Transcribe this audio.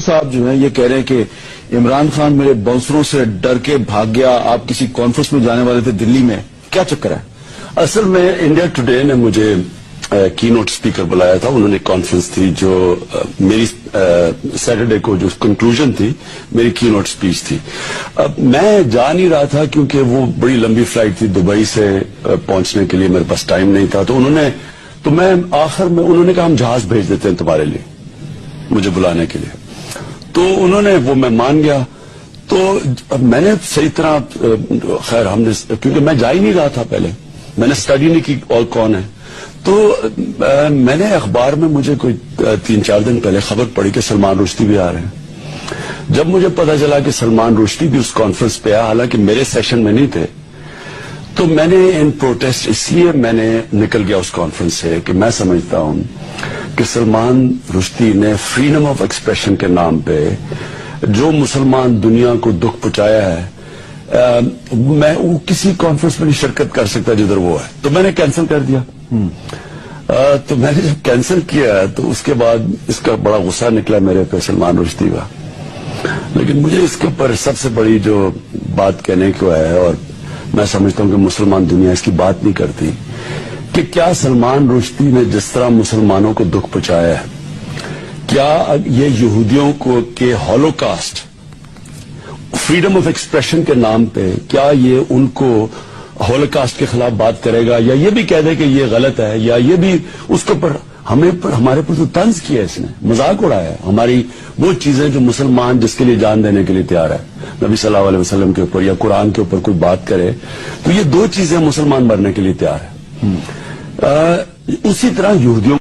صاحب جو ہیں یہ کہہ رہے ہیں کہ عمران خان میرے باؤنسروں سے ڈر کے بھاگ گیا، آپ کسی کانفرنس میں جانے والے تھے دلی میں، کیا چکر ہے؟ اصل میں انڈیا ٹوڈے نے مجھے کی نوٹ سپیکر بلایا تھا. انہوں نے کانفرنس تھی جو میری سیٹرڈے کو جو کنکلوژن تھی میری کی نوٹ سپیچ تھی. اب میں جا نہیں رہا تھا کیونکہ وہ بڑی لمبی فلائٹ تھی، دبئی سے پہنچنے کے لیے میرے پاس ٹائم نہیں تھا. تو میں آخر میں انہوں نے کہا ہم جہاز بھیج دیتے ہیں تمہارے لیے مجھے بلانے کے لیے. تو انہوں نے وہ میں مان گیا. تو اب میں نے صحیح طرح خیر ہم نے کیونکہ میں جا ہی نہیں رہا تھا، پہلے میں نے اسٹڈی نہیں کی اور کون ہے. تو میں نے اخبار میں مجھے کوئی 3-4 دن پہلے خبر پڑی کہ سلمان رشدی بھی آ رہے ہیں. جب مجھے پتا چلا کہ سلمان رشدی بھی اس کانفرنس پہ آیا، حالانکہ میرے سیشن میں نہیں تھے، تو میں نے ان پروٹیسٹ اس لیے میں نے نکل گیا اس کانفرنس سے کہ میں سمجھتا ہوں کہ سلمان رشدی نے فریڈم آف ایکسپریشن کے نام پہ جو مسلمان دنیا کو دکھ پہنچایا ہے، میں وہ کسی کانفرنس میں نہیں شرکت کر سکتا جدھر وہ ہے. تو میں نے کینسل کر دیا. تو میں نے جب کینسل کیا تو اس کے بعد اس کا بڑا غصہ نکلا میرے پہ سلمان رشدی کا. لیکن مجھے اس کے اوپر سب سے بڑی جو بات کہنے کو ہے، اور میں سمجھتا ہوں کہ مسلمان دنیا اس کی بات نہیں کرتی، کہ کیا سلمان رشدی نے جس طرح مسلمانوں کو دکھ پہنچایا ہے، کیا یہ یہودیوں کو کہ ہولوکاسٹ فریڈم آف ایکسپریشن کے نام پہ کیا یہ ان کو ہولوکاسٹ کے خلاف بات کرے گا، یا یہ بھی کہہ دے کہ یہ غلط ہے، یا یہ بھی اس کے اوپر ہمارے پر تو طنز کیا ہے، اس نے مذاق اڑایا ہے ہماری وہ چیزیں جو مسلمان جس کے لیے جان دینے کے لیے تیار ہے، نبی صلی اللہ علیہ وسلم کے اوپر یا قرآن کے اوپر کوئی بات کرے تو یہ 2 چیزیں مسلمان مرنے کے لیے تیار ہے. اسی طرح یہودیوں